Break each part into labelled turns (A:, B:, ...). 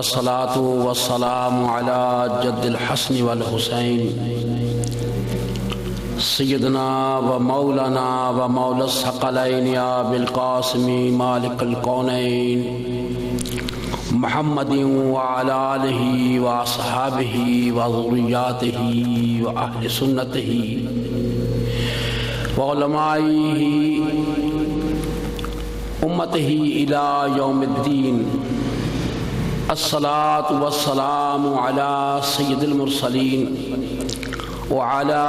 A: والصلاة والسلام على جد الحسن والحسين سيدنا ومولانا ومولى الثقلين يا بالقاسم مالك الكونين محمد وعلى آله وأصحابه وذرياته وأهل سنته وعلمائه أمته إلى يوم الدين الصلاة والسلام على سيد المرسلين وعلى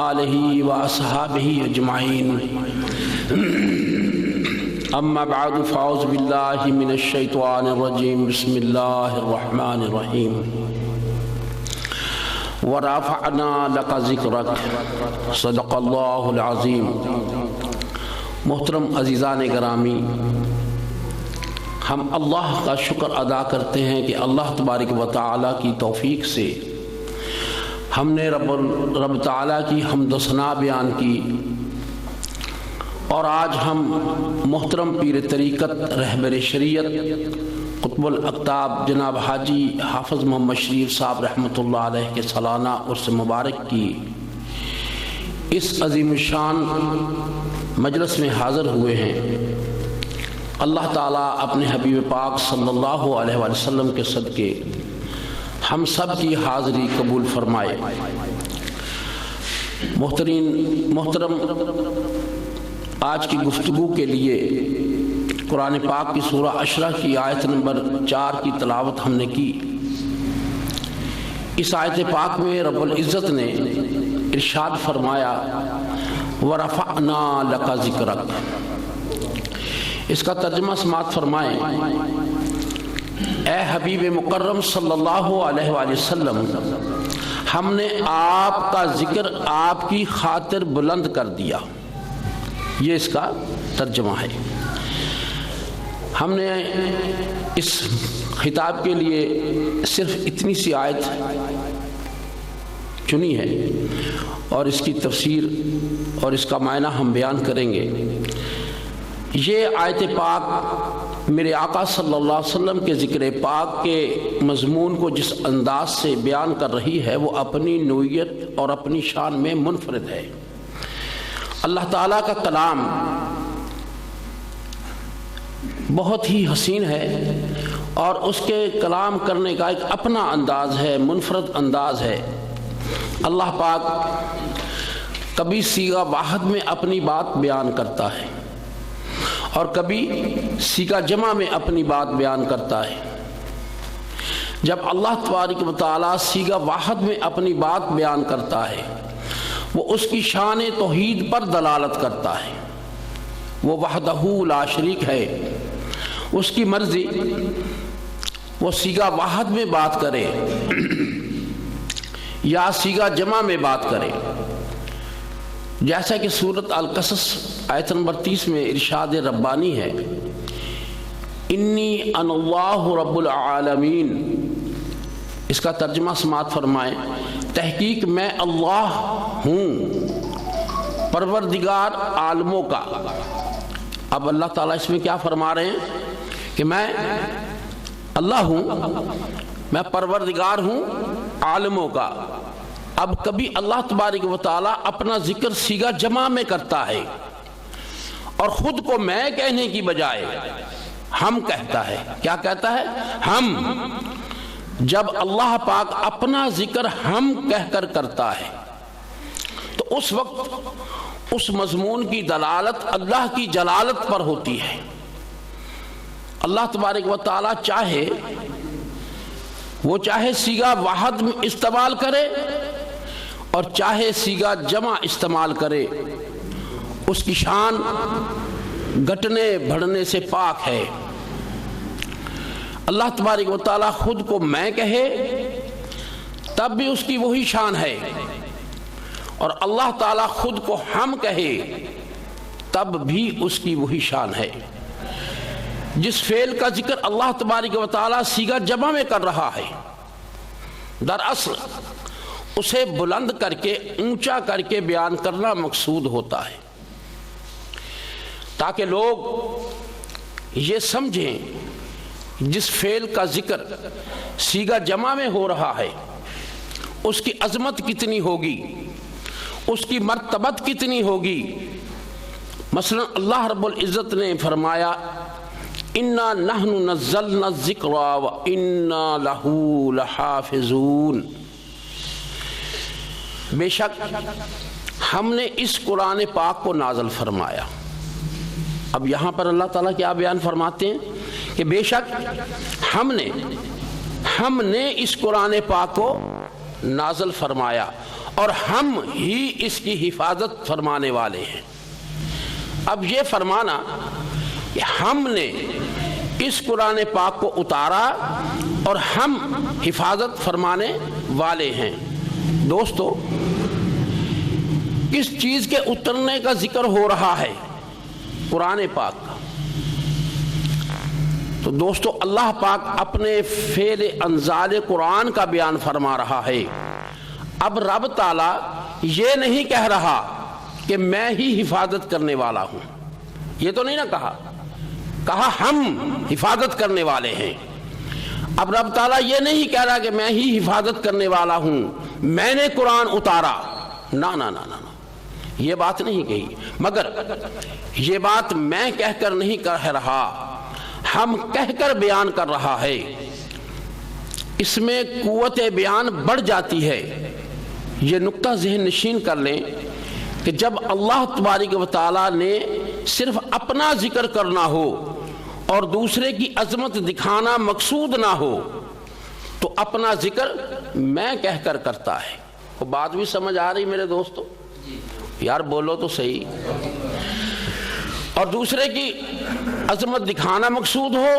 A: آله وأصحابه أجمعين أما بعد فأعوذ بالله من الشيطان الرجيم بسم الله الرحمن الرحيم ورفعنا لك ذكرك صدق الله العظيم. محترم عزیزان گرامی، ہم اللہ کا شکر ادا کرتے ہیں کہ اللہ تبارک و تعالیٰ کی توفیق سے ہم نے رب تعالیٰ کی حمد و ثنا بیان کی، اور آج ہم محترم پیر طریقت رہبر شریعت قطب الاقطاب جناب حاجی حافظ محمد شریف صاحب رحمۃ اللہ علیہ کے سالانہ عرس مبارک کی اس عظیم الشان مجلس میں حاضر ہوئے ہیں. اللہ تعالیٰ اپنے حبیب پاک صلی اللہ علیہ وآلہ وسلم کے صدقے ہم سب کی حاضری قبول فرمائے. محترم، آج کی گفتگو کے لیے قرآن پاک کی سورہ عشرہ کی آیت نمبر 4 کی تلاوت ہم نے کی. اس آیت پاک میں رب العزت نے ارشاد فرمایا وَرَفَعْنَا لَكَ ذِكْرَكَ. اس کا ترجمہ سماعت فرمائیں. اے حبیب مکرم صلی اللہ علیہ وآلہ وسلم، ہم نے آپ کا ذکر آپ کی خاطر بلند کر دیا. یہ اس کا ترجمہ ہے. ہم نے اس خطاب کے لیے صرف اتنی سی آیت چنی ہے اور اس کی تفسیر اور اس کا معنی ہم بیان کریں گے. یہ آیت پاک میرے آقا صلی اللہ علیہ وسلم کے ذکر پاک کے مضمون کو جس انداز سے بیان کر رہی ہے وہ اپنی نوعیت اور اپنی شان میں منفرد ہے. اللہ تعالیٰ کا کلام بہت ہی حسین ہے اور اس کے کلام کرنے کا ایک اپنا انداز ہے، منفرد انداز ہے. اللہ پاک کبھی صیغہ واحد میں اپنی بات بیان کرتا ہے اور کبھی صیغہ جمع میں اپنی بات بیان کرتا ہے. جب اللہ تبارک و تعالیٰ صیغہ واحد میں اپنی بات بیان کرتا ہے وہ اس کی شان توحید پر دلالت کرتا ہے. وہ وحدہ لا شریک ہے. اس کی مرضی وہ صیغہ واحد میں بات کرے یا صیغہ جمع میں بات کرے. جیسا کہ سورۃ القصص آیت نمبر 30 میں ارشاد ربانی ہے انی انا اللہ رب العالمین. اس کا ترجمہ سماعت فرمائیں. تحقیق میں اللہ ہوں پروردگار عالموں کا. اب اللہ تعالیٰ اس میں کیا فرما رہے ہیں کہ میں اللہ ہوں، میں پروردگار ہوں عالموں کا. اب کبھی اللہ تبارک و تعالیٰ اپنا ذکر صیغہ جمع میں کرتا ہے اور خود کو میں کہنے کی بجائے ہم کہتا ہے. کیا کہتا ہے؟ ہم. جب اللہ پاک اپنا ذکر ہم کہہ کر کرتا ہے تو اس وقت اس مضمون کی دلالت اللہ کی جلالت پر ہوتی ہے. اللہ تبارک و تعالیٰ چاہے صیغہ واحد میں استعمال کرے اور چاہے صیغہ جمع استعمال کرے، اس کی شان گھٹنے بڑھنے سے پاک ہے. اللہ تبارک و تعالیٰ خود کو میں کہے تب بھی اس کی وہی شان ہے، اور اللہ تعالیٰ خود کو ہم کہے تب بھی اس کی وہی شان ہے. جس فعل کا ذکر اللہ تبارک و تعالیٰ صیغہ جمع میں کر رہا ہے، دراصل اسے بلند کر کے اونچا کر کے بیان کرنا مقصود ہوتا ہے تاکہ لوگ یہ سمجھیں جس فعل کا ذکر صیغہ جمع میں ہو رہا ہے اس کی عظمت کتنی ہوگی، اس کی مرتبت کتنی ہوگی۔ مثلا اللہ رب العزت نے فرمایا اِنَّا نَحْنُ نَزَّلْنَا الذِّكْرَ وَإِنَّا لَهُ لَحَافِظُونَ، بے شک ہم نے اس قرآن پاک کو نازل فرمایا۔ اب یہاں پر اللہ تعالیٰ کیا بیان فرماتے ہیں کہ بے شک ہم نے اس قرآن پاک کو نازل فرمایا اور ہم ہی اس کی حفاظت فرمانے والے ہیں۔ اب یہ فرمانا کہ ہم نے اس قرآن پاک کو اتارا اور ہم حفاظت فرمانے والے ہیں۔ دوستو، کس چیز کے اترنے کا ذکر ہو رہا ہے؟ قرآن پاک کا۔ تو دوستو اللہ پاک اپنے فعل انزال قرآن کا بیان فرما رہا ہے۔ اب رب تعالیٰ یہ نہیں کہہ رہا کہ میں ہی حفاظت کرنے والا ہوں، یہ تو نہیں نہ کہا ہم حفاظت کرنے والے ہیں۔ اب رب تعالیٰ یہ نہیں کہہ رہا کہ میں ہی حفاظت کرنے والا ہوں، میں نے قرآن اتارا، نا نا نا نا، یہ بات نہیں کہی۔ مگر یہ بات میں کہہ کر نہیں کہہ رہا، ہم کہہ کر بیان کر رہا ہے۔ اس میں قوت بیان بڑھ جاتی ہے۔ یہ نقطہ ذہن نشین کر لیں کہ جب اللہ تبارک و تعالیٰ نے صرف اپنا ذکر کرنا ہو اور دوسرے کی عظمت دکھانا مقصود نہ ہو تو اپنا ذکر میں کہہ کر کرتا ہے۔ وہ بات بھی سمجھ آ رہی میرے دوستو؟ یار بولو تو صحیح۔ اور دوسرے کی عظمت دکھانا مقصود ہو،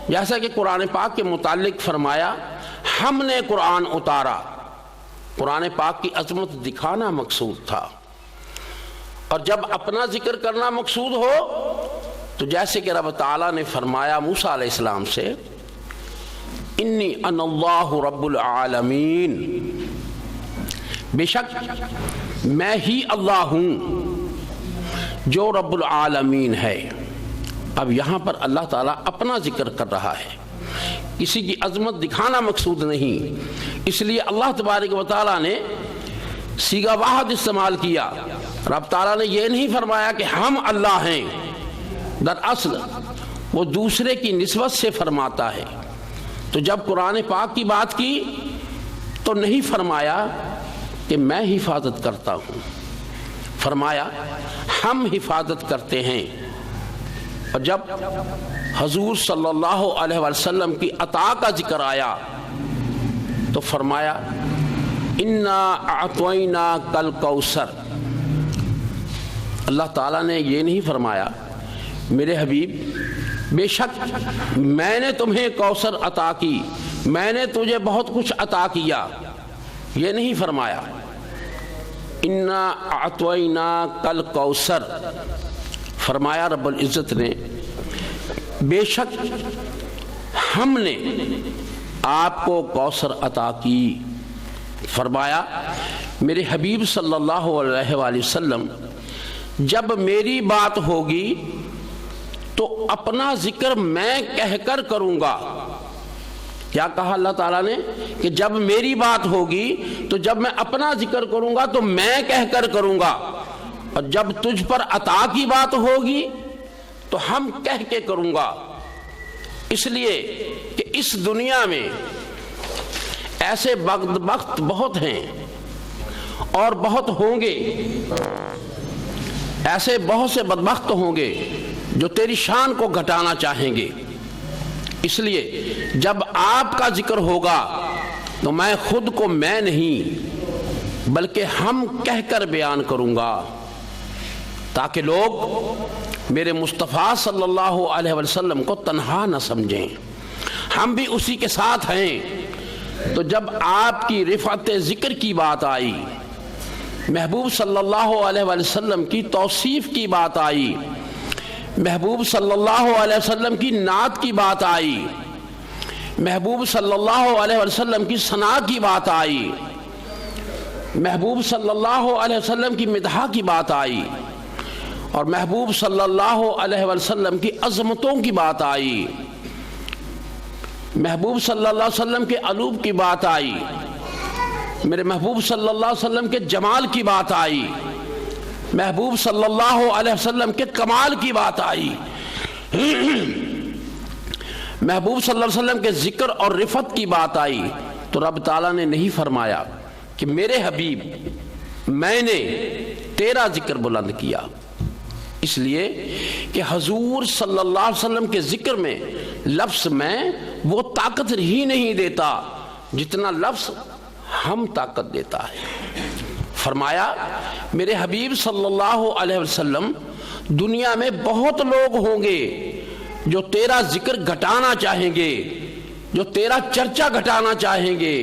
A: جیسا کہ قرآن پاک کے متعلق فرمایا ہم نے قرآن اتارا، قرآن پاک کی عظمت دکھانا مقصود تھا۔ اور جب اپنا ذکر کرنا مقصود ہو تو جیسے کہ رب تعالیٰ نے فرمایا موسیٰ علیہ السلام سے انی انا اللہ رب العالمین، بے شک میں ہی اللہ ہوں جو رب العالمین ہے۔ اب یہاں پر اللہ تعالیٰ اپنا ذکر کر رہا ہے، کسی کی عظمت دکھانا مقصود نہیں، اس لیے اللہ تبارک و تعالیٰ نے صیغہ واحد استعمال کیا۔ رب تعالیٰ نے یہ نہیں فرمایا کہ ہم اللہ ہیں، دراصل وہ دوسرے کی نسبت سے فرماتا ہے۔ تو جب قرآن پاک کی بات کی تو نہیں فرمایا کہ میں حفاظت کرتا ہوں، فرمایا ہم حفاظت کرتے ہیں۔ اور جب حضور صلی اللہ علیہ وسلم کی عطا کا ذکر آیا تو فرمایا انا اعطیناک الکوثر۔ اللہ تعالیٰ نے یہ نہیں فرمایا میرے حبیب بے شک میں نے تمہیں کوثر عطا کی، میں نے تجھے بہت کچھ عطا کیا، یہ نہیں فرمایا۔ انا اعطیناک الکوثر، فرمایا رب العزت نے بے شک ہم نے آپ کو کوثر عطا کی۔ فرمایا میرے حبیب صلی اللہ علیہ وآلہ وسلم جب میری بات ہوگی تو اپنا ذکر میں کہہ کر کروں گا۔ کیا کہا اللہ تعالیٰ نے کہ جب میری بات ہوگی تو جب میں اپنا ذکر کروں گا تو میں کہہ کر کروں گا، اور جب تجھ پر عطا کی بات ہوگی تو ہم کہہ کے کروں گا۔ اس لیے کہ اس دنیا میں ایسے بدبخت بہت ہیں اور بہت ہوں گے، ایسے بہت سے بدبخت ہوں گے جو تیری شان کو گھٹانا چاہیں گے۔ اس لیے جب آپ کا ذکر ہوگا تو میں خود کو میں نہیں بلکہ ہم کہہ کر بیان کروں گا، تاکہ لوگ میرے مصطفیٰ صلی اللہ علیہ وسلم کو تنہا نہ سمجھیں، ہم بھی اسی کے ساتھ ہیں۔ تو جب آپ کی رفعت ذکر کی بات آئی، محبوب صلی اللہ علیہ وسلم کی توصیف کی بات آئی، محبوب صلی اللہ علیہ وسلم کی نعت کی بات آئی، محبوب صلی اللہ علیہ وسلم کی ثنا کی بات آئی، محبوب صلی اللہ علیہ وسلم کی مدح کی بات آئی، اور محبوب صلی اللہ علیہ وسلم کی عظمتوں کی بات آئی، محبوب صلی اللہ علیہ وسلم کے علوب کی بات آئی، میرے محبوب صلی اللہ علیہ وسلم کے جمال کی بات آئی، محبوب صلی اللہ علیہ وسلم کے کمال کی بات آئی، محبوب صلی اللہ علیہ وسلم کے ذکر اور رفت کی بات آئی، تو رب تعالیٰ نے نہیں فرمایا کہ میرے حبیب میں نے تیرا ذکر بلند کیا، اس لیے کہ حضور صلی اللہ علیہ وسلم کے ذکر میں لفظ میں وہ طاقت ہی نہیں دیتا جتنا لفظ ہم طاقت دیتا ہے۔ فرمایا میرے حبیب صلی اللہ علیہ وسلم دنیا میں بہت لوگ ہوں گے جو تیرا ذکر گھٹانا چاہیں گے، جو تیرا چرچا گھٹانا چاہیں گے،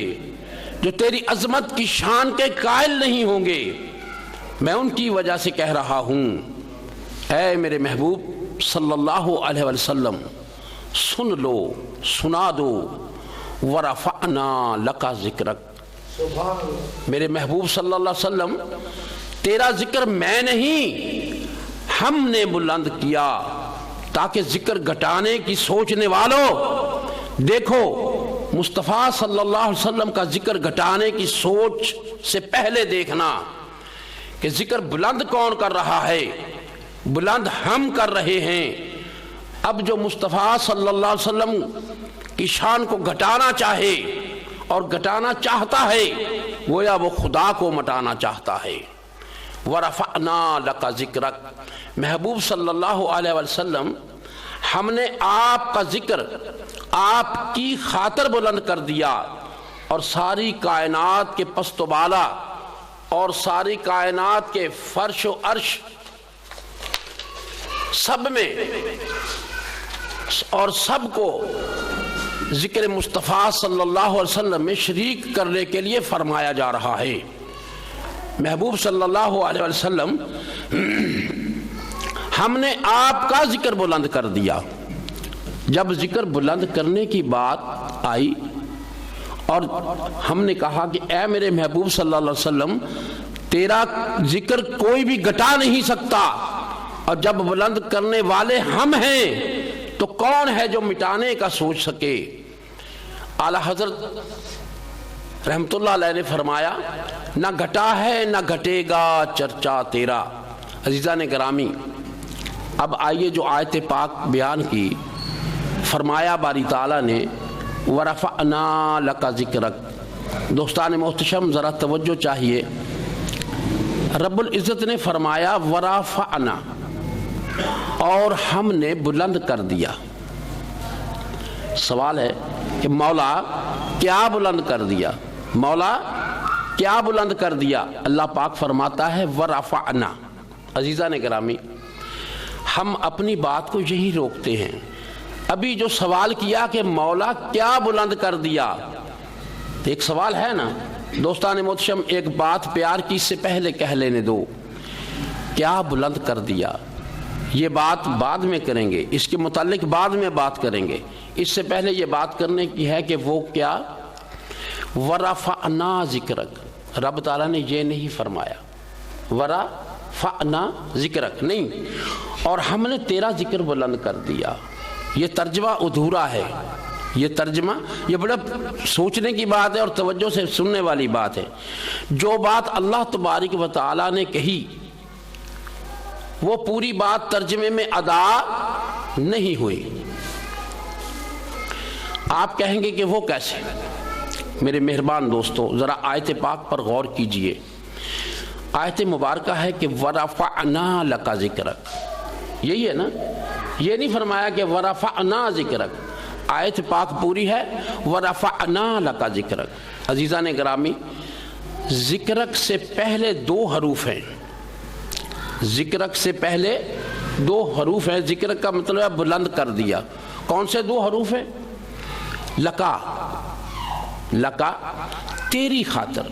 A: جو تیری عظمت کی شان کے قائل نہیں ہوں گے، میں ان کی وجہ سے کہہ رہا ہوں اے میرے محبوب صلی اللہ علیہ وسلم سن لو، سنا دو، ورفعنا لکا ذکرک، میرے محبوب صلی اللہ علیہ وسلم تیرا ذکر میں نہیں ہم نے بلند کیا، تاکہ ذکر گھٹانے کی سوچنے والوں دیکھو مصطفیٰ صلی اللہ علیہ وسلم کا ذکر گھٹانے کی سوچ سے پہلے دیکھنا کہ ذکر بلند کون کر رہا ہے، بلند ہم کر رہے ہیں۔ اب جو مصطفیٰ صلی اللہ علیہ وسلم کی شان کو گھٹانا چاہے اور گھٹانا چاہتا ہے گویا وہ خدا کو مٹانا چاہتا ہے۔ وَرَفَعْنَا لَكَ ذِكْرَكَ، محبوب صلی اللہ علیہ وسلم ہم نے آپ کا ذکر آپ کی خاطر بلند کر دیا، اور ساری کائنات کے پست و بالا اور ساری کائنات کے فرش و عرش سب میں اور سب کو ذکر مصطفیٰ صلی اللہ علیہ وسلم میں شریک کرنے کے لیے فرمایا جا رہا ہے۔ محبوب صلی اللہ علیہ وسلم ہم نے آپ کا ذکر بلند کر دیا۔ جب ذکر بلند کرنے کی بات آئی اور ہم نے کہا کہ اے میرے محبوب صلی اللہ علیہ وسلم تیرا ذکر کوئی بھی گھٹا نہیں سکتا، اور جب بلند کرنے والے ہم ہیں تو کون ہے جو مٹانے کا سوچ سکے؟ اعلیٰ حضرت رحمت اللہ علیہ نے فرمایا نہ گھٹا ہے نہ گھٹے گا چرچا تیرا۔ عزیزان گرامی، اب آئیے جو آیت پاک بیان کی، فرمایا باری تعالیٰ نے وَرَفَعْنَا لَكَ ذِكْرَكَ۔ دوستان محتشم ذرا توجہ چاہیے، رب العزت نے فرمایا وَرَفَعْنَا، اور ہم نے بلند کر دیا۔ سوال ہے کہ مولا کیا بلند کر دیا؟ مولا کیا بلند کر دیا؟ اللہ پاک فرماتا ہے وَرَفَعْنَا۔ عزیزان گرامی، ہم اپنی بات کو یہی روکتے ہیں۔ ابھی جو سوال کیا کہ مولا کیا بلند کر دیا، ایک سوال ہے نا دوستان محتشم، ایک بات پیار کی اس سے پہلے کہہ لینے دو، کیا بلند کر دیا؟ یہ بات بعد میں کریں گے، اس کے متعلق بعد میں بات کریں گے، اس سے پہلے یہ بات کرنے کی ہے کہ وہ کیا؟ وَرَفَعْنَا ذِكْرَكَ۔ رب تعالیٰ نے یہ نہیں فرمایا وَرَفَعْنَا ذِكْرَكَ، نہیں، اور ہم نے تیرا ذکر بلند کر دیا۔ یہ ترجمہ ادھورا ہے، یہ ترجمہ یہ بڑا سوچنے کی بات ہے اور توجہ سے سننے والی بات ہے۔ جو بات اللہ تبارک و تعالیٰ نے کہی وہ پوری بات ترجمے میں ادا نہیں ہوئی۔ آپ کہیں گے کہ وہ کیسے؟ میرے مہربان دوستو ذرا آیت پاک پر غور کیجئے۔ آیت مبارکہ ہے کہ وَرَفَعْنَا لَكَ ذِكْرَكَ، یہی ہے نا؟ یہ نہیں فرمایا کہ وَرَفَعْنَا ذِكْرَكَ، آیت پاک پوری ہے وَرَفَعْنَا لَكَ ذِكْرَكَ۔ عزیزان گرامی، ذکرک سے پہلے دو حروف ہیں، ذکرک سے پہلے دو حروف ہیں۔ ذکرک کا مطلب ہے بلند کر دیا۔ کون سے دو حروف ہیں؟ لکا، لکا تیری خاطر،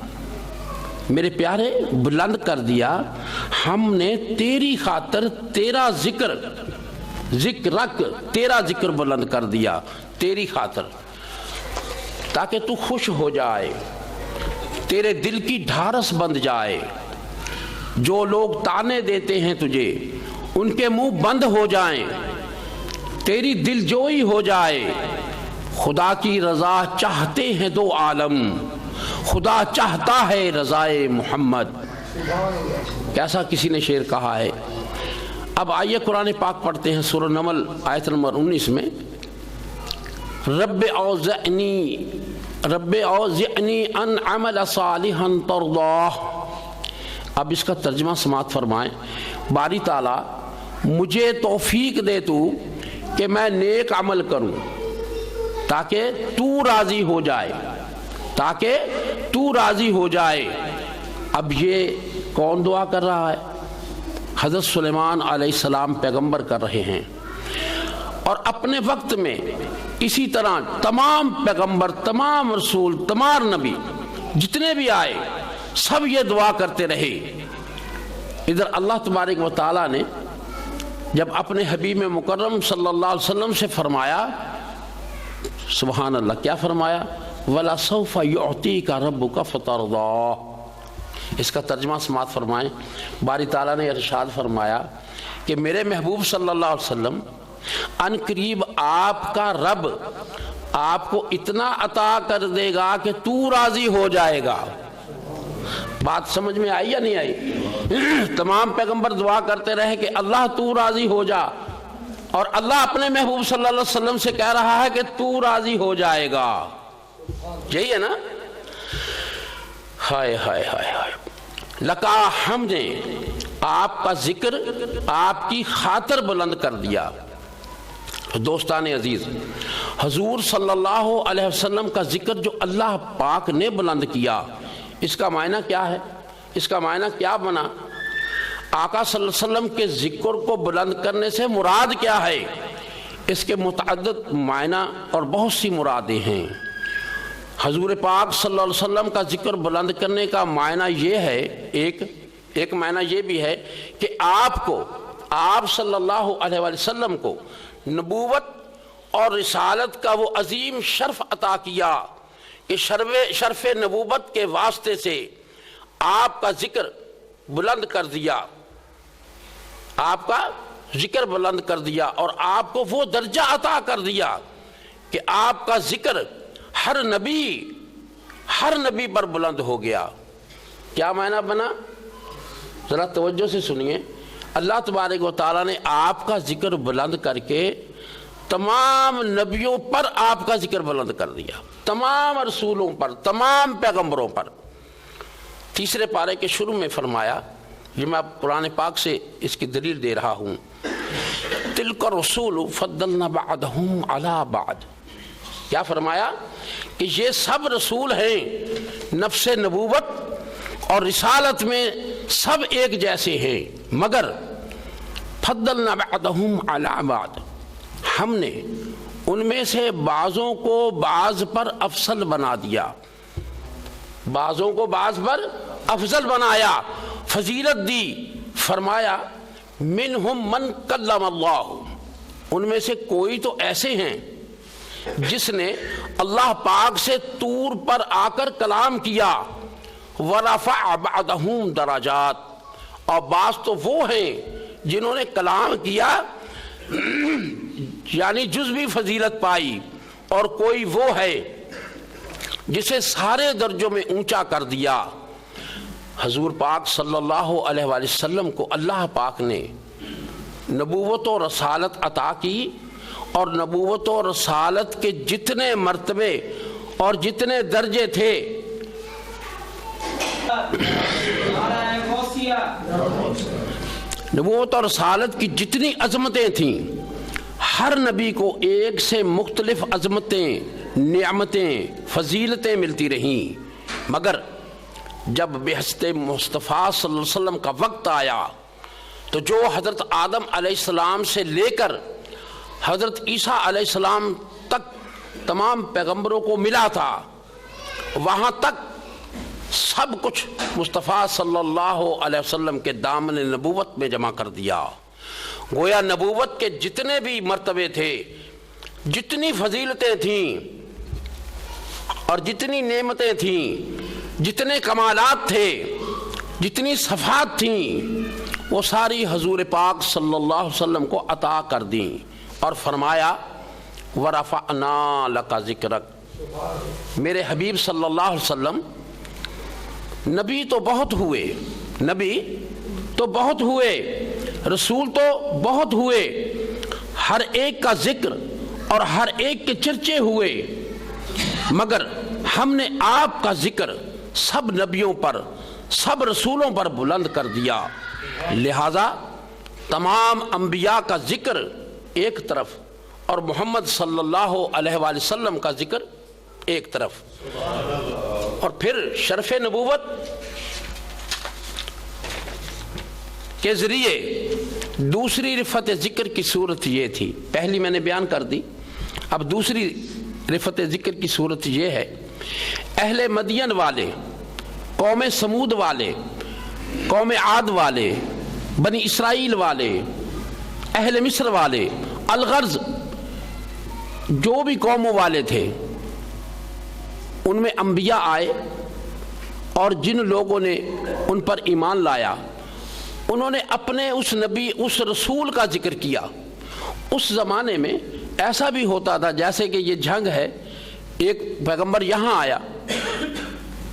A: میرے پیارے بلند کر دیا ہم نے تیری خاطر، تیرا ذکر، ذکرک تیرا ذکر بلند کر دیا تیری خاطر، تاکہ تو خوش ہو جائے، تیرے دل کی ڈھارس بند جائے، جو لوگ تانے دیتے ہیں تجھے ان کے منہ بند ہو جائیں، تیری دل جوئی ہو جائے، خدا کی رضا چاہتے ہیں دو عالم، خدا چاہتا ہے رضائے محمد، کیسا کسی نے شعر کہا ہے۔ اب آئیے قرآن پاک پڑھتے ہیں سورہ نمل آیت نمبر 19 میں، رب اوزعنی ان عمل صالحا ترضاہ۔ اب اس کا ترجمہ سماعت فرمائیں، باری تعالیٰ مجھے توفیق دے تو کہ میں نیک عمل کروں تاکہ تو راضی ہو جائے، تاکہ تو راضی ہو جائے۔ اب یہ کون دعا کر رہا ہے؟ حضرت سلیمان علیہ السلام پیغمبر کر رہے ہیں، اور اپنے وقت میں اسی طرح تمام پیغمبر، تمام رسول، تمام نبی جتنے بھی آئے سب یہ دعا کرتے رہے۔ ادھر اللہ تبارک و تعالیٰ نے جب اپنے حبیب مکرم صلی اللہ علیہ وسلم سے فرمایا، سبحان اللہ، کیا فرمایا؟ وَلَسَوْفَ يُعْطِيكَ رَبُّكَ فَتَرْضَىٰ۔ اس کا ترجمہ سماعت فرمائیں، باری تعالیٰ نے ارشاد فرمایا کہ میرے محبوب صلی اللہ علیہ وسلم ان قریب آپ کا رب آپ کو اتنا عطا کر دے گا کہ تو راضی ہو جائے گا۔ بات سمجھ میں آئی یا نہیں آئی؟ تمام پیغمبر دعا کرتے رہے کہ اللہ تو راضی ہو جا، اور اللہ اپنے محبوب صلی اللہ علیہ وسلم سے کہہ رہا ہے کہ تو راضی ہو جائے گا۔ یہی ہے نا؟ ہائے ہائے ہائے ہائے، لکا ہم نے آپ کا ذکر آپ کی خاطر بلند کر دیا۔ دوستان عزیز، حضور صلی اللہ علیہ وسلم کا ذکر جو اللہ پاک نے بلند کیا، اس کا معنی کیا ہے؟ اس کا معنی کیا بنا؟ آقا صلی اللہ علیہ وسلم کے ذکر کو بلند کرنے سے مراد کیا ہے؟ اس کے متعدد معنی اور بہت سی مرادیں ہیں۔ حضور پاک صلی اللہ علیہ وسلم کا ذکر بلند کرنے کا معنی یہ ہے، ایک معنی یہ بھی ہے کہ آپ صلی اللہ علیہ وسلم کو نبوت اور رسالت کا وہ عظیم شرف عطا کیا کہ شرف نبوت کے واسطے سے آپ کا ذکر بلند کر دیا، آپ کا ذکر بلند کر دیا، اور آپ کو وہ درجہ عطا کر دیا کہ آپ کا ذکر ہر نبی پر بلند ہو گیا۔ کیا معنی بنا؟ ذرا توجہ سے سنیے۔ اللہ تبارک و تعالیٰ نے آپ کا ذکر بلند کر کے تمام نبیوں پر آپ کا ذکر بلند کر دیا، تمام رسولوں پر، تمام پیغمبروں پر۔ تیسرے پارے کے شروع میں فرمایا، یہ میں قرآن پاک سے اس کی دلیل دے رہا ہوں، تِلْكَ الرُّسُولُ فَضَّلْنَا بَعْضَهُمْ عَلَى بَعْضٍ۔ کیا فرمایا؟ کہ یہ سب رسول ہیں، نفس نبوت اور رسالت میں سب ایک جیسے ہیں، مگر فضلنا بعضهم علی بعض، ہم نے ان میں سے بعضوں کو بعض پر افضل بنا دیا، بعضوں کو بعض پر افضل بنایا، فضیلت دی۔ فرمایا منہم من کلم اللہ، ان میں سے کوئی تو ایسے ہیں جس نے اللہ پاک سے طور پر آ کر کلام کیا، وَرَفَعَ بَعْضَهُمْ دَرَجَاتٍ، اور بعض تو وہ ہیں جنہوں نے کلام کیا یعنی جزوی فضیلت پائی، اور کوئی وہ ہے جسے سارے درجوں میں اونچا کر دیا۔ حضور پاک صلی اللہ علیہ وآلہ وسلم کو اللہ پاک نے نبوت و رسالت عطا کی، اور نبوت و رسالت کے جتنے مرتبے اور جتنے درجے تھے، نبوت اور رسالت کی جتنی عظمتیں تھیں، ہر نبی کو ایک سے مختلف عظمتیں، نعمتیں، فضیلتیں ملتی رہیں، مگر جب بعثت مصطفیٰ صلی اللہ علیہ وسلم کا وقت آیا تو جو حضرت آدم علیہ السلام سے لے کر حضرت عیسیٰ علیہ السلام تک تمام پیغمبروں کو ملا تھا، وہاں تک سب کچھ مصطفیٰ صلی اللہ علیہ وسلم کے دامن نبوت میں جمع کر دیا۔ گویا نبوت کے جتنے بھی مرتبے تھے، جتنی فضیلتیں تھیں اور جتنی نعمتیں تھیں، جتنے کمالات تھے، جتنی صفات تھیں، وہ ساری حضور پاک صلی اللہ علیہ وسلم کو عطا کر دیں، اور فرمایا ورفعنا لک ذکرک. میرے حبیب صلی اللہ علیہ وسلم نبی تو بہت ہوئے، نبی تو بہت ہوئے، رسول تو بہت ہوئے، ہر ایک کا ذکر اور ہر ایک کے چرچے ہوئے، مگر ہم نے آپ کا ذکر سب نبیوں پر، سب رسولوں پر بلند کر دیا. لہذا تمام انبیاء کا ذکر ایک طرف اور محمد صلی اللہ علیہ وآلہ وسلم کا ذکر ایک طرف. اور پھر شرف نبوت کے ذریعے دوسری رفعت ذکر کی صورت یہ تھی، پہلی میں نے بیان کر دی، اب دوسری رفعت ذکر کی صورت یہ ہے. اہل مدین والے، قوم سمود والے، قوم عاد والے، بنی اسرائیل والے، اہل مصر والے، الغرض جو بھی قوموں والے تھے، ان میں انبیاء آئے اور جن لوگوں نے ان پر ایمان لایا انہوں نے اپنے اس نبی، اس رسول کا ذکر کیا. اس زمانے میں ایسا بھی ہوتا تھا جیسے کہ یہ جنگ ہے، ایک پیغمبر یہاں آیا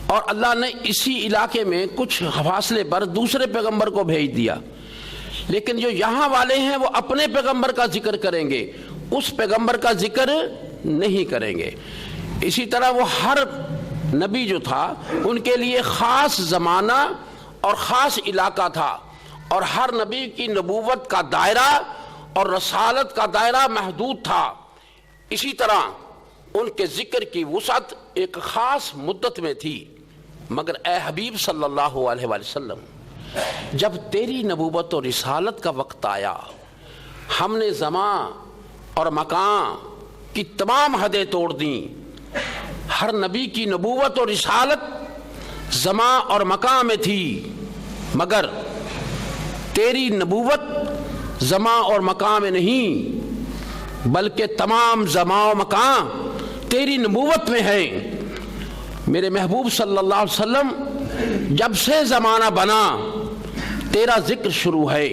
A: اور اللہ نے اسی علاقے میں کچھ فاصلے پر دوسرے پیغمبر کو بھیج دیا، لیکن جو یہاں والے ہیں وہ اپنے پیغمبر کا ذکر کریں گے، اس پیغمبر کا ذکر نہیں کریں گے. اسی طرح وہ ہر نبی جو تھا ان کے لیے خاص زمانہ اور خاص علاقہ تھا، اور ہر نبی کی نبوت کا دائرہ اور رسالت کا دائرہ محدود تھا. اسی طرح ان کے ذکر کی وسعت ایک خاص مدت میں تھی. مگر اے حبیب صلی اللہ علیہ وآلہ وسلم، جب تیری نبوت اور رسالت کا وقت آیا، ہم نے زمان اور مکان کی تمام حدیں توڑ دیں. ہر نبی کی نبوت اور رسالت زمان اور مکان میں تھی، مگر تیری نبوت زمان اور مکان میں نہیں، بلکہ تمام زمان و مکان تیری نبوت میں ہے. میرے محبوب صلی اللہ علیہ وسلم جب سے زمانہ بنا تیرا ذکر شروع ہے،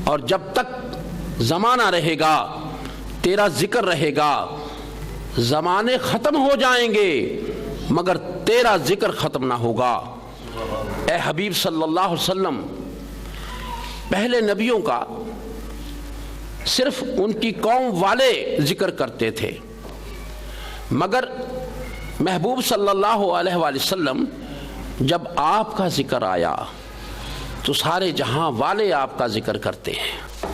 A: اور جب تک زمانہ رہے گا تیرا ذکر رہے گا. زمانے ختم ہو جائیں گے مگر تیرا ذکر ختم نہ ہوگا. اے حبیب صلی اللہ علیہ وسلم، پہلے نبیوں کا صرف ان کی قوم والے ذکر کرتے تھے، مگر محبوب صلی اللہ علیہ وآلہ وسلم جب آپ کا ذکر آیا تو سارے جہاں والے آپ کا ذکر کرتے ہیں.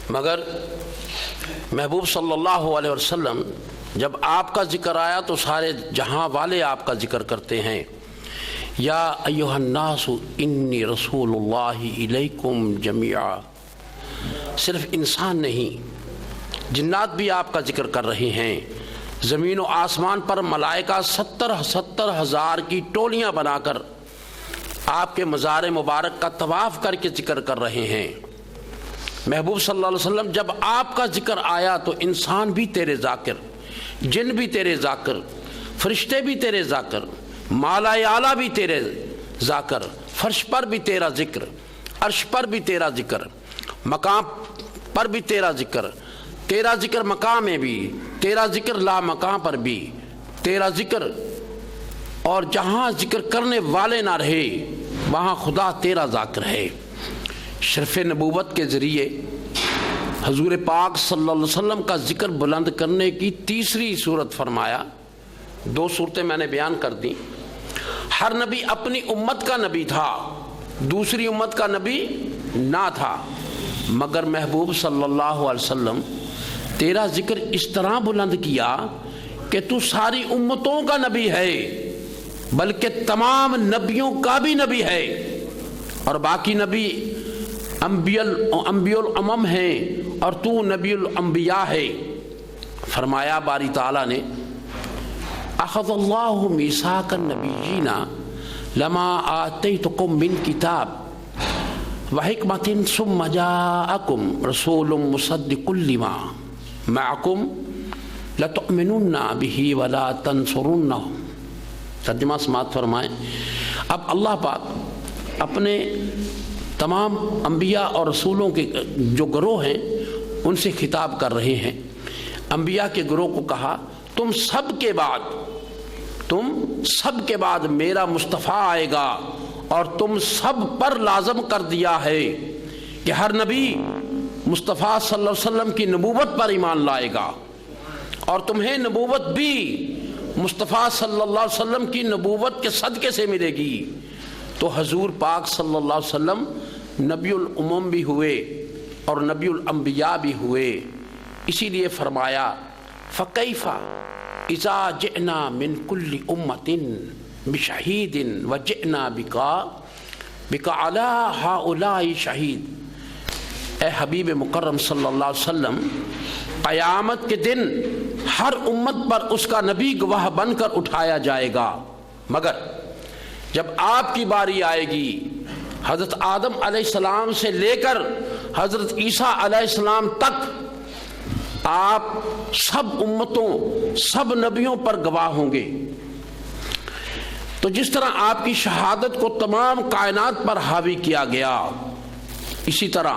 A: مگر محبوب صلی اللہ علیہ وسلم جب آپ کا ذکر آیا تو سارے جہاں والے آپ کا ذکر کرتے ہیں. یا ایھا الناس انی رسول اللہ الیکم جمیعا. صرف انسان نہیں، جنات بھی آپ کا ذکر کر رہے ہیں. زمین و آسمان پر ملائکہ 70 ہزار کی ٹولیاں بنا کر آپ کے مزار مبارک کا طواف کر کے ذکر کر رہے ہیں. محبوب صلی اللہ علیہ وسلم جب آپ کا ذکر آیا تو انسان بھی تیرے ذاکر، جن بھی تیرے ذاکر، فرشتے بھی تیرے ذاکر، مالا اعلیٰ بھی تیرے ذاکر، فرش پر بھی تیرا ذکر، عرش پر بھی تیرا ذکر، مقام پر بھی تیرا ذکر، تیرا ذکر مقام میں بھی، تیرا ذکر لا مقام پر بھی، تیرا ذکر، اور جہاں ذکر کرنے والے نہ رہے وہاں خدا تیرا ذاکر ہے. شرف نبوت کے ذریعے حضور پاک صلی اللہ علیہ وسلم کا ذکر بلند کرنے کی تیسری صورت فرمایا. 2 صورتیں میں نے بیان کر دی. ہر نبی اپنی امت کا نبی تھا، دوسری امت کا نبی نہ تھا، مگر محبوب صلی اللہ علیہ وسلم تیرا ذکر اس طرح بلند کیا کہ تو ساری امتوں کا نبی ہے، بلکہ تمام نبیوں کا بھی نبی ہے، اور باقی نبی انبیاء الامم ہیں اور تو نبی الانبیاء ہے. فرمایا باری تعالیٰ نے اخذ اللہ میثاق النبیین لما آتیتکم من کتاب وحکمت ثم جاءکم رسول مصدق لما معکم لتؤمنن به ولا تنصرنہ. ترجمہ سماعت فرمائیں. اب اللہ پاک اپنے تمام انبیاء اور رسولوں کے جو گروہ ہیں ان سے خطاب کر رہے ہیں. انبیاء کے گروہ کو کہا تم سب کے بعد میرا مصطفیٰ آئے گا، اور تم سب پر لازم کر دیا ہے کہ ہر نبی مصطفیٰ صلی اللہ علیہ وسلم کی نبوت پر ایمان لائے گا، اور تمہیں نبوت بھی مصطفیٰ صلی اللہ علیہ وسلم کی نبوت کے صدقے سے ملے گی۔ تو حضور پاک صلی اللہ علیہ وسلم نبی الامم بھی ہوئے اور نبی الانبیاء بھی ہوئے، اسی لیے فرمایا فَكَيْفَ إِذَا جِئْنَا مِن كُلِّ أُمَّةٍ بِشَهِيدٍ وَجِئْنَا بِكَ عَلَىٰ هَؤُلَاءِ شَهِيدٍ۔ اے حبیب مکرم صلی اللہ علیہ وسلم، قیامت کے دن ہر امت پر اس کا نبی گواہ بن کر اٹھایا جائے گا، مگر جب آپ کی باری آئے گی، حضرت آدم علیہ السلام سے لے کر حضرت عیسیٰ علیہ السلام تک آپ سب امتوں، سب نبیوں پر گواہ ہوں گے۔ تو جس طرح آپ کی شہادت کو تمام کائنات پر حاوی کیا گیا، اسی طرح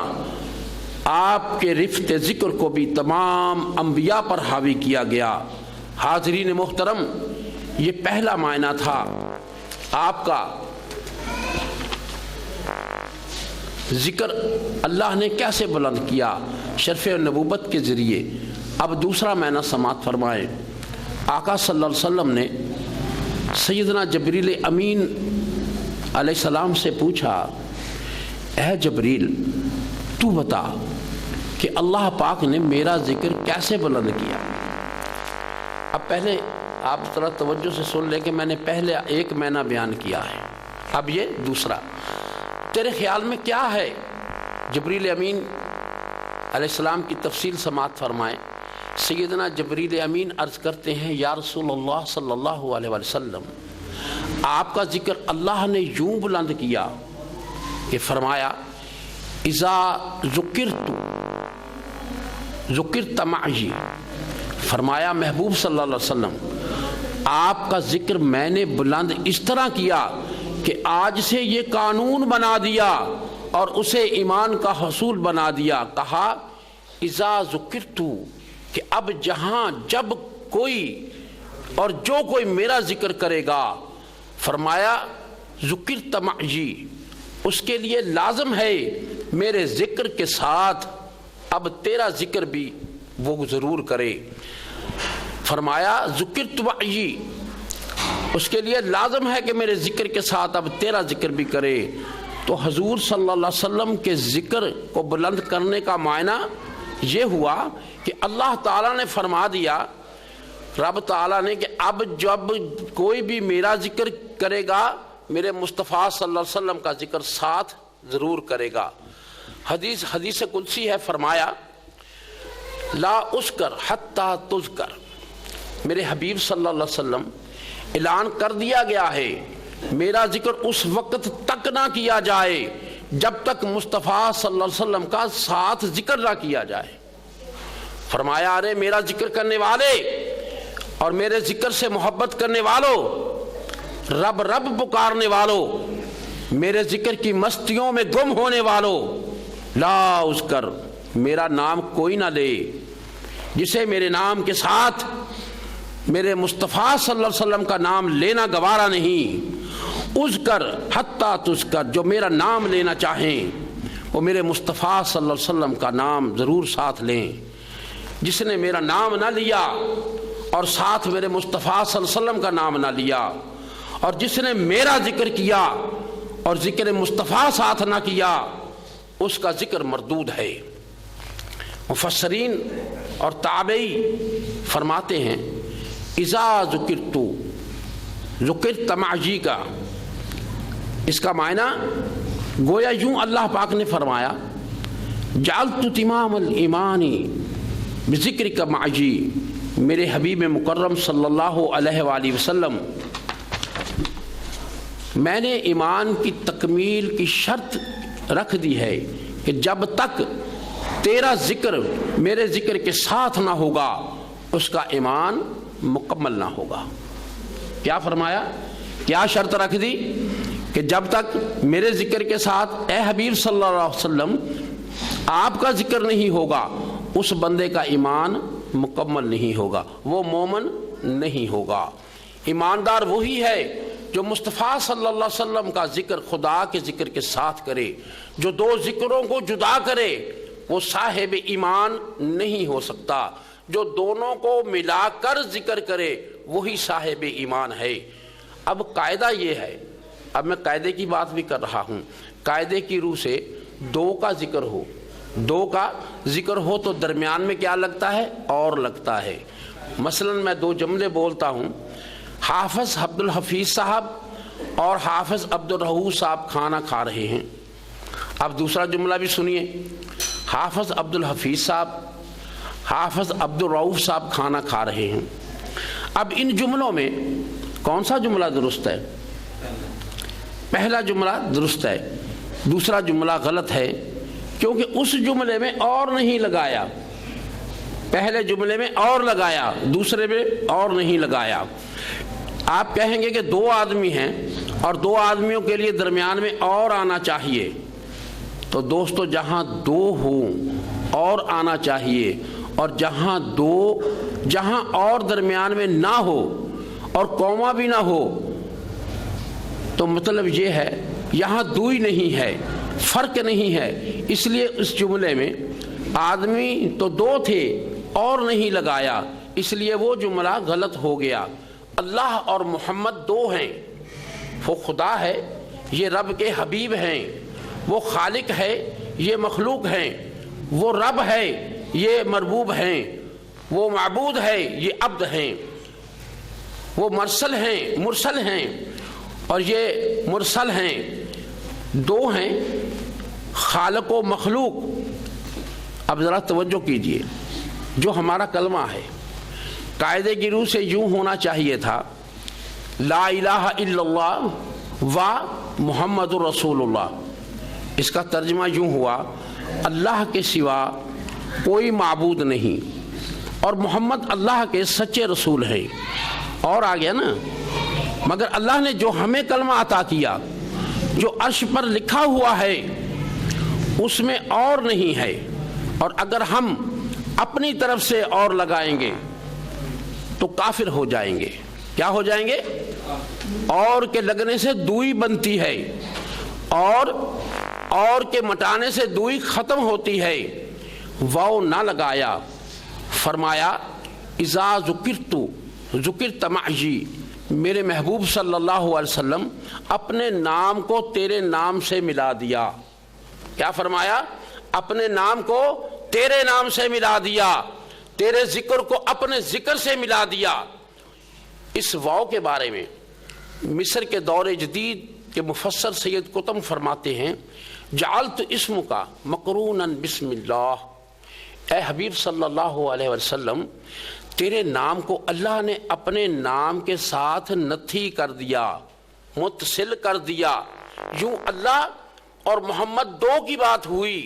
A: آپ کے رفت ذکر کو بھی تمام انبیاء پر حاوی کیا گیا۔ حاضرین محترم، یہ پہلا معنی تھا آپ کا ذکر اللہ نے کیسے بلند کیا، شرف نبوت کے ذریعے۔ اب دوسرا معنی سماعت فرمائیں۔ آقا صلی اللہ علیہ وسلم نے سیدنا جبریل امین علیہ السلام سے پوچھا، اے جبریل تو بتا کہ اللہ پاک نے میرا ذکر کیسے بلند کیا۔ اب پہلے آپ ذرا توجہ سے سن لیں کہ میں نے پہلے ایک معنی بیان کیا ہے، اب یہ دوسرا۔ تیرے خیال میں کیا ہے؟ جبریل امین علیہ السلام کی تفصیل سماعت فرمائیں۔ سیدنا جبریل امین عرض کرتے ہیں، یا رسول اللہ صلی اللہ علیہ وسلم، آپ کا ذکر اللہ نے یوں بلند کیا کہ فرمایا اذا ذکرت معی، فرمایا محبوب صلی اللہ علیہ وسلم آپ کا ذکر میں نے بلند اس طرح کیا کہ آج سے یہ قانون بنا دیا اور اسے ایمان کا حصول بنا دیا۔ کہا اذا ذکرت، کہ اب جہاں جب کوئی اور جو کوئی میرا ذکر کرے گا، فرمایا ذکرت معی، اس کے لیے لازم ہے میرے ذکر کے ساتھ اب تیرا ذکر بھی وہ ضرور کرے۔ فرمایا ذکرت معی، اس کے لیے لازم ہے کہ میرے ذکر کے ساتھ اب تیرا ذکر بھی کرے۔ تو حضور صلی اللہ علیہ وسلم کے ذکر کو بلند کرنے کا معنی یہ ہوا کہ اللہ تعالیٰ نے فرما دیا، رب تعالیٰ نے، کہ اب جب کوئی بھی میرا ذکر کرے گا، میرے مصطفیٰ صلی اللہ علیہ وسلم کا ذکر ساتھ ضرور کرے گا۔ حدیث قدسی ہے، فرمایا لا اسکر حتی تذکر، میرے حبیب صلی اللہ علیہ وسلم اعلان کر دیا گیا ہے میرا ذکر اس وقت تک نہ کیا جائے جب تک مصطفیٰ صلی اللہ علیہ وسلم کا ساتھ ذکر نہ کیا جائے۔ فرمایا ارے میرا ذکر کرنے والے اور میرے ذکر سے محبت کرنے والوں، رب رب پکارنے والوں، میرے ذکر کی مستیوں میں گم ہونے والوں، لا اذکر، میرا نام کوئی نہ لے جسے میرے نام کے ساتھ میرے مصطفیٰ صلی اللہ علیہ وسلم کا نام لینا گوارا نہیں۔ اذکر حتی تذکر، جو میرا نام لینا چاہیں وہ میرے مصطفیٰ صلی اللہ علیہ وسلم کا نام ضرور ساتھ لیں۔ جس نے میرا نام نہ لیا اور ساتھ میرے مصطفیٰ صلی اللہ علیہ وسلم کا نام نہ لیا، اور جس نے میرا ذکر کیا اور ذکر مصطفیٰ ساتھ نہ کیا، اس کا ذکر مردود ہے۔ مفسرین اور تابعی فرماتے ہیں اذا ذکرت معی کا اس کا معنی گویا یوں اللہ پاک نے فرمایا جعلت تمام الایمان بذکرک معی، میرے حبیب مکرم صلی اللہ علیہ وآلہ وسلم، میں نے ایمان کی تکمیل کی شرط رکھ دی ہے کہ جب تک تیرا ذکر میرے ذکر کے ساتھ نہ ہوگا اس کا ایمان مکمل نہ ہوگا۔ کیا فرمایا؟ کیا شرط رکھ دی؟ کہ جب تک میرے ذکر کے ساتھ اے حبیب صلی اللہ علیہ وسلم آپ کا ذکر نہیں ہوگا اس بندے کا ایمان مکمل نہیں ہوگا، وہ مومن نہیں ہوگا۔ ایماندار وہی ہے جو مصطفیٰ صلی اللہ علیہ وسلم کا ذکر خدا کے ذکر کے ساتھ کرے، جو دو ذکروں کو جدا کرے وہ صاحب ایمان نہیں ہو سکتا، جو دونوں کو ملا کر ذکر کرے وہی صاحب ایمان ہے۔ اب قاعدہ یہ ہے، اب میں قاعدے کی بات بھی کر رہا ہوں، قاعدے کی روح سے دو کا ذکر ہو، دو کا ذکر ہو تو درمیان میں کیا لگتا ہے؟ اور لگتا ہے۔ مثلا میں دو جملے بولتا ہوں، حافظ عبد الحفیظ صاحب اور حافظ عبد الرؤوف صاحب کھانا کھا رہے ہیں۔ اب دوسرا جملہ بھی سنیے، حافظ عبد الحفیظ صاحب، حافظ عبد الرؤوف صاحب کھانا کھا رہے ہیں۔ اب ان جملوں میں کون سا جملہ درست ہے؟ پہلا جملہ درست ہے، دوسرا جملہ غلط ہے، کیونکہ اس جملے میں اور نہیں لگایا، پہلے جملے میں اور لگایا، دوسرے میں اور نہیں لگایا۔ آپ کہیں گے کہ دو آدمی ہیں اور دو آدمیوں کے لیے درمیان میں اور آنا چاہیے، تو دوستو جہاں دو ہوں اور آنا چاہیے، اور جہاں اور درمیان میں نہ ہو اور کوما بھی نہ ہو تو مطلب یہ ہے یہاں دوئی نہیں ہے، فرق نہیں ہے، اس لیے اس جملے میں آدمی تو دو تھے اور نہیں لگایا، اس لیے وہ جملہ غلط ہو گیا۔ اللہ اور محمد دو ہیں، وہ خدا ہے، یہ رب کے حبیب ہیں، وہ خالق ہے، یہ مخلوق ہیں، وہ رب ہے، یہ مربوب ہیں، وہ معبود ہے، یہ عبد ہیں، وہ مرسل ہیں اور یہ مرسل ہیں، دو ہیں، خالق و مخلوق۔ اب ذرا توجہ کیجئے، جو ہمارا کلمہ ہے قاعدے کی روح سے یوں ہونا چاہیے تھا، لا الہ الا اللہ و محمد رسول اللہ۔ اس کا ترجمہ یوں ہوا، اللہ کے سوا کوئی معبود نہیں اور محمد اللہ کے سچے رسول ہیں۔ اور آ گیا نا، مگر اللہ نے جو ہمیں کلمہ عطا کیا، جو عرش پر لکھا ہوا ہے اس میں اور نہیں ہے، اور اگر ہم اپنی طرف سے اور لگائیں گے تو کافر ہو جائیں گے۔ کیا ہو جائیں گے؟ اور کے لگنے سے دوئی بنتی ہے، اور کے مٹانے سے دوئی ختم ہوتی ہے۔ واو نہ لگایا، فرمایا اذا ذکرت معی، میرے محبوب صلی اللہ علیہ وسلم اپنے نام کو تیرے نام سے ملا دیا۔ کیا فرمایا؟ اپنے نام کو تیرے نام سے ملا دیا، تیرے ذکر کو اپنے ذکر سے ملا دیا۔ اس واو کے بارے میں مصر کے دور جدید کے مفسر سید قطب فرماتے ہیں، جعلت اسم کا مقرونا بسم اللہ، اے حبیب صلی اللہ علیہ وسلم تیرے نام کو اللہ نے اپنے نام کے ساتھ نتھی کر دیا، متصل کر دیا۔ یوں اللہ اور محمد دو کی بات ہوئی،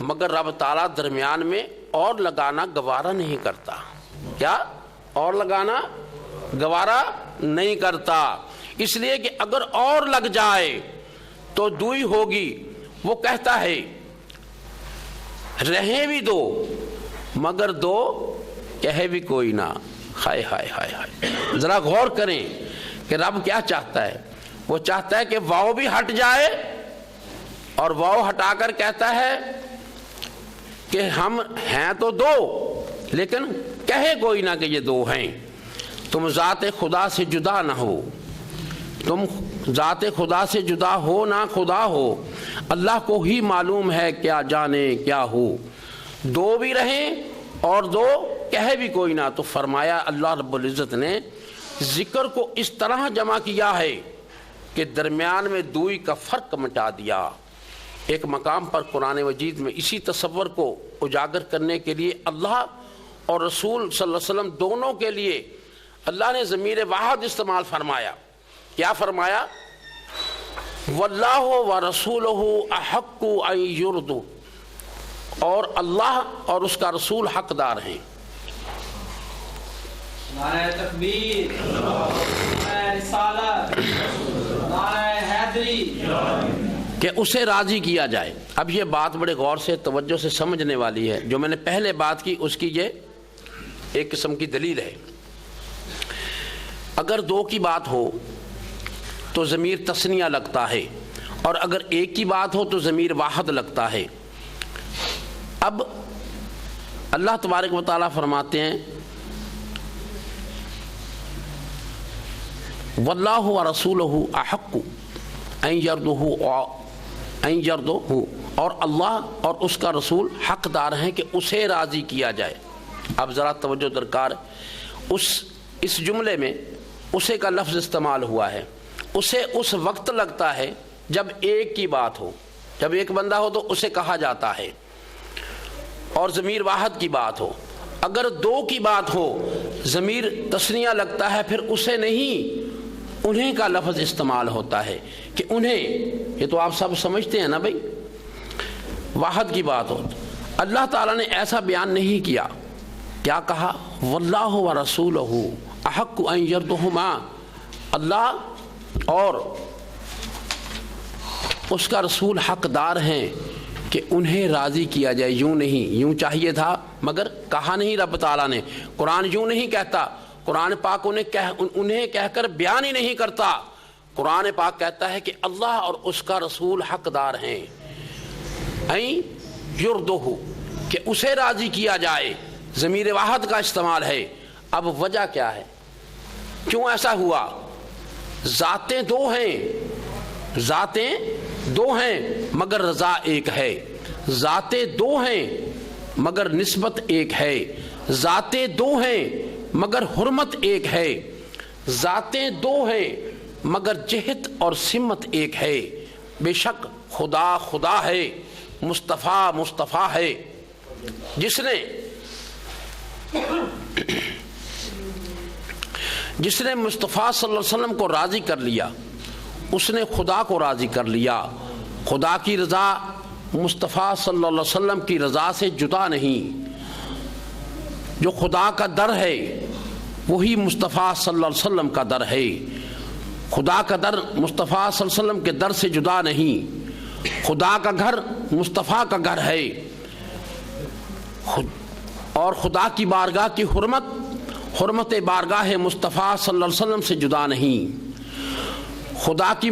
A: مگر رب تعالیٰ درمیان میں اور لگانا گوارا نہیں کرتا۔ کیا؟ اور لگانا گوارا نہیں کرتا، اس لیے کہ اگر اور لگ جائے تو دوئی ہوگی۔ وہ کہتا ہے رہیں بھی دو مگر دو کہے بھی کوئی نہ۔ ہائے ہائے ہائے ہائے، ذرا غور کریں کہ رب کیا چاہتا ہے۔ وہ چاہتا ہے کہ واو بھی ہٹ جائے، اور واو ہٹا کر کہتا ہے کہ ہم ہیں تو دو لیکن کہے کوئی نہ کہ یہ دو ہیں۔ تم ذات خدا سے جدا نہ ہو، تم ذات خدا سے جدا ہو نہ خدا ہو، اللہ کو ہی معلوم ہے کیا جانے کیا ہو۔ دو بھی رہیں اور دو کہے بھی کوئی نہ۔ تو فرمایا اللہ رب العزت نے ذکر کو اس طرح جمع کیا ہے کہ درمیان میں دوئی کا فرق مٹا دیا۔ ایک مقام پر قرآن مجید میں اسی تصور کو اجاگر کرنے کے لیے اللہ اور رسول صلی اللہ علیہ وسلم دونوں کے لیے اللہ نے ضمیر واحد استعمال فرمایا۔ کیا فرمایا؟ واللہ ورسولہ احق ان یرضوا، اور اللہ اور اس کا رسول حقدار ہیں۔
B: نعرہ تکبیر، نعرہ رسالت، نعرہ حیدری،
A: کہ اسے راضی کیا جائے۔ اب یہ بات بڑے غور سے توجہ سے سمجھنے والی ہے، جو میں نے پہلے بات کی اس کی یہ ایک قسم کی دلیل ہے۔ اگر دو کی بات ہو تو ضمیر تثنیہ لگتا ہے، اور اگر ایک کی بات ہو تو ضمیر واحد لگتا ہے۔ اب اللہ تبارک و تعالیٰ فرماتے ہیں واللہ ورسولہ احق ان یرضوہ، اور اللہ اور اس کا رسول حقدار ہیں کہ اسے راضی کیا جائے۔ اب ذرا توجہ درکار، اس جملے میں اسے کا لفظ استعمال ہوا ہے۔ اسے اس وقت لگتا ہے جب ایک کی بات ہو، جب ایک بندہ ہو تو اسے کہا جاتا ہے، اور ضمیر واحد کی بات ہو۔ اگر دو کی بات ہو ضمیر تثنیہ لگتا ہے، پھر اسے نہیں انہیں کا لفظ استعمال ہوتا ہے کہ انہیں، یہ تو آپ سب سمجھتے ہیں نا بھائی، واحد کی بات ہو۔ اللہ تعالیٰ نے ایسا بیان نہیں کیا، کیا کہا؟ واللہ ورسولہ احق ان یرضوہما، اللہ اور اس کا رسول حقدار ہیں کہ انہیں راضی کیا جائے۔ یوں نہیں، یوں چاہیے تھا مگر کہا نہیں رب تعالیٰ نے۔ قرآن یوں نہیں کہتا، قرآن پاک انہیں کہہ کر بیان ہی نہیں کرتا۔ قرآن پاک کہتا ہے کہ اللہ اور اس کا رسول حقدار ہیں این یرضوہ، کہ اسے راضی کیا جائے۔ ضمیر واحد کا استعمال ہے۔ اب وجہ کیا ہے؟ کیوں ایسا ہوا؟ ذاتیں دو ہیں، ذاتیں دو ہیں مگر رضا ایک ہے۔ ذاتیں دو ہیں مگر نسبت ایک ہے۔ ذاتیں دو ہیں مگر حرمت ایک ہے۔ ذاتیں دو ہیں مگر جہت اور سمت ایک ہے۔ بے شک خدا خدا ہے، مصطفیٰ مصطفیٰ ہے۔ جس نے مصطفیٰ صلی اللہ علیہ وسلم کو راضی کر لیا، اس نے خدا کو راضی کر لیا۔ خدا کی رضا مصطفیٰ صلی اللہ علیہ وسلم کی رضا سے جدا نہیں۔ جو خدا کا در ہے وہی مصطفیٰ صلی اللہ علیہ وسلم کا در ہے۔ خدا کا در مصطفیٰ صلی اللہ علیہ وسلم کے در سے جدا نہیں۔ خدا کا گھر مصطفیٰ کا گھر ہے، اور خدا کی بارگاہ کی حرمت بارگاہ مصطفیٰ صلی اللہ علیہ وسلم سے جدا نہیں۔ خدا کی